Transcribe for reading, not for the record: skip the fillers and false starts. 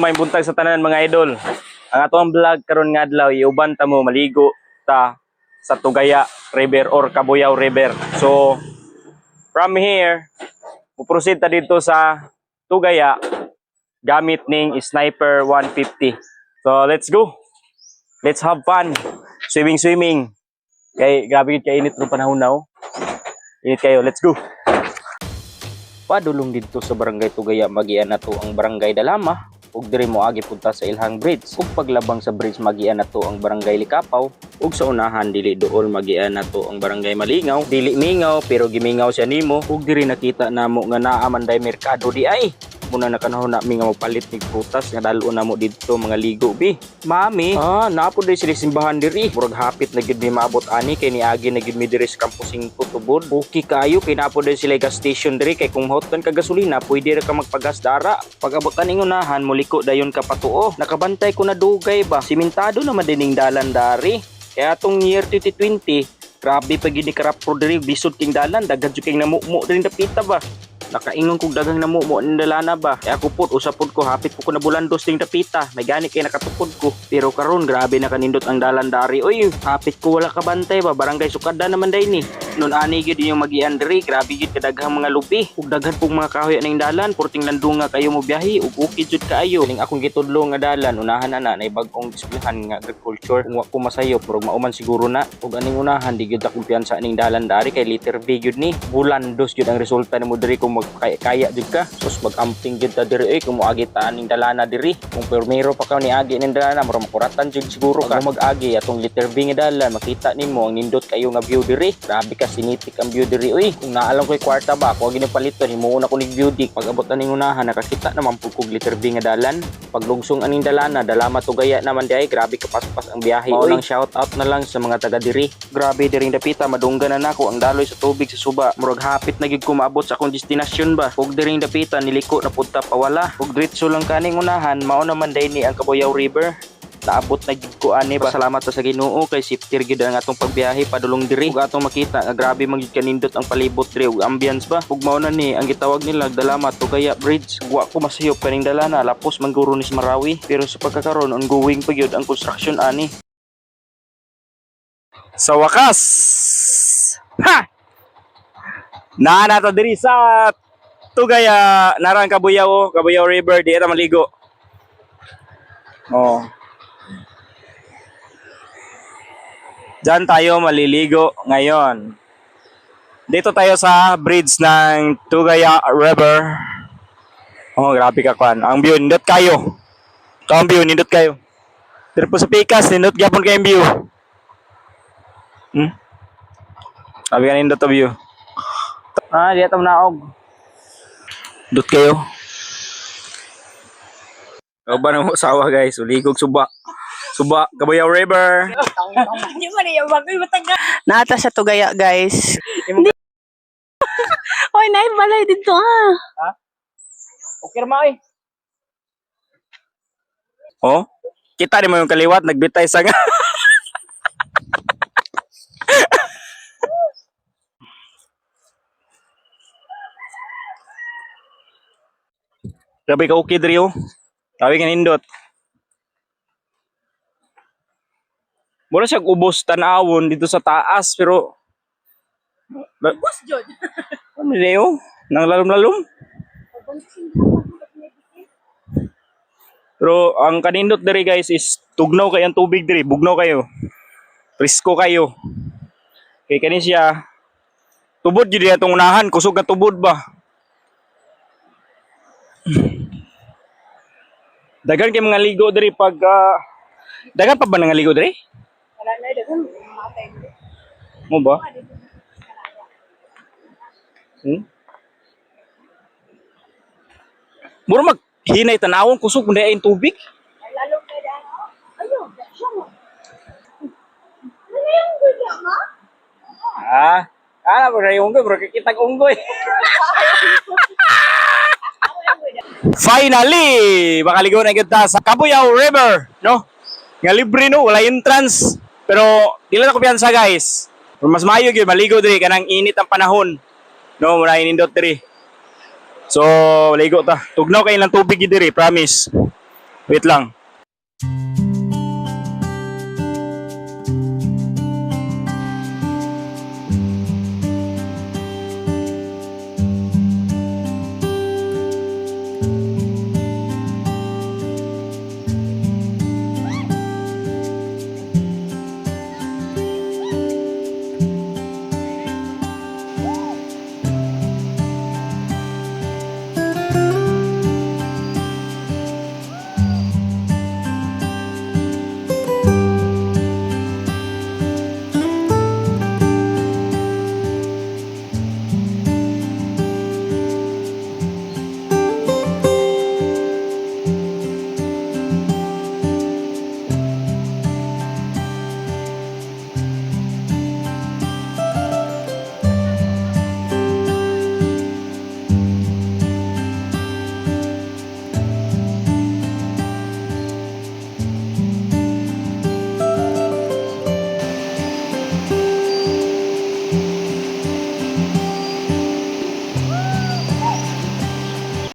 may buntag sa tanan mga idol. Ang atong vlog karon nga adlaw iuban ta mo maligo ta sa Tugaya River or Cabuyao River. So from here, proceed ta dito sa Tugaya gamit ning Sniper 150. So let's go. Let's have fun. Swimming. Kay grabe kay init ng panahon na oh. Init kayo. Let's go. Padulong dito sa Barangay Tugaya magian nato ang Barangay Dalama ug diri mo agi punta sa Ilhang Bridge. Ug paglabang sa bridge magian nato ang Barangay Likapaw ug sa unahan dili duol magian nato ang Barangay Malingaw. Dili mingaw pero gimingaw siya nimo ug diri nakita namo nga naa man day merkado di ay. Muna na kanahon na mi nga mapalit nig prutas nga dalo na mo dito mga ligo bi. Mami, napo day sila simbahan diri. Murag hapit na gid mi maabot ani kay niagi na gid mi diri sa Campo 5 tubod. Okay kayo kay napo day sila gas station diri kay kung hot kan ka gasolina pwede ra ka magpagas dara. Pag abot kaning unahan muliko dayon ka patuo. Nakabantay ko na dugay ba. Simentado naman dining dalan dari. Kaya atong year 2020 grabe pag gid ni karap pro diri bisod king dalan daghan jud king namumo diri dapita ba. Nakaingon kong dagang namumo nindalana ba. Kaya ako po, usapod ko, hapit ko na bulandos ting dapita. May gani kay nakatupod ko. Pero karon grabe na kanindot ang dalan dari. Uy, hapit ko wala ka bantay ba. Barangay Sukada naman day ni. Nun ani gid yung magian diri, grabe gid kadaghang mga lubi. Ug daghan pong mga kahoy ning dalan, porting landunga kayo mo biyahe ug okay jud kaayo. Ning akong gitudlo nga dalan, unahan na nay bag-ong displayhan nga agriculture. Kung wa ko masayo, pero mauman siguro na. Ug aning unahan di gyud akong kumpiyansa ning dalan dari kay liter B gyud ni. Bulandos gyud ang resulta nimo diri kung kaya jud ka. Sus mag-amping jud ta diri kung moagi ta ning dalana diri. Kung permero pa ka ni agi ning dalana, mura makuratan jud siguro ka. Kung mag-agi atong liter B nga dalan, makita nimo ang nindot kayo nga view diri. Grabe ka sinitik ang view diri. Uy, kung naalam ko kwarta ba, ako gini paliton himuon ako ning view dik. Pag abot aning unahan nakakita naman pud kog liter B nga dalan. Pag lungsong aning dalana, Dalama Tugaya naman di ay grabe kapaspas ang biyahe. Mao lang shout out na lang sa mga taga diri. Grabe diring dapita madunggan na nako ang daloy sa tubig sa suba. Murag hapit na gid ko maabot sa akong destinasyon ba. Ug diring dapita niliko na punta pawala. Ug diretso lang kaning unahan mao naman day ni ang Cabuyao River. Naabot na gid ko ani ba. Salamat sa Ginoo kay safety gid ang atong pagbiyahe padulong diri. Ug atong makita nga grabe man gid kanindot ang palibot diri ug ambience ba. Ug mao na ni ang gitawag nila Dalama Tugaya Bridge. Wa ko masayop kaning dalana lapos man guro ni Marawi pero sa pagkakaron ongoing pa gyud ang construction ani. Sa wakas. Ha! Nato diri sa Tugaya narang Cabuyao River di ra maligo. Oh. Diyan tayo maliligo ngayon. Dito tayo sa bridge ng Tugaya River. Oh, grabe ka kwan. Ang view nindot kayo. Ito ang view nindot kayo. Dito po sa Pikas nindot gyapon kay view. Sabi ka nindot ang view. Di atom naog. Dut kayo. Kauban ang usawa guys, uligog suba. Suba, Cabuyao River. Nata sa Tugaya, guys. Oy, naay balay dito Ha? Okay ma eh. Oh, kita di mo yung kaliwat, nagbitay sa nga. Grabe ka okay diri oh. Grabe ka nindot. Mura siya ubos tanawon dito sa taas pero ubos jud. Ano niyo? Nang lalom-lalom. Pero ang kanindot diri guys is tugnaw kay ang tubig diri, bugnaw kayo. Presko kayo. Kay kani siya tubod jud atong unahan, kusog ka tubod ba. Dagan kay mga ligo diri pag dagan pa ba nga ligo diri? Wala na dagan matay. Mo ba? Mura maghinay tanawon kusog kundi ay tubig. Lalo kay dano. Ayo, siya mo. Ano yung gusto mo? Ba na yung unggoy, bro kikitag unggoy. Finally, makaligo na kita sa Cabuyao River, no? Nga libre no, wala entrance. Pero dili na kumpiyansa guys. Mas maayo gyud maligo diri kanang init ang panahon. No, muna inindot diri. So, ligo ta. Tugnaw kay ilang tubig gyud diri, promise. Wait lang.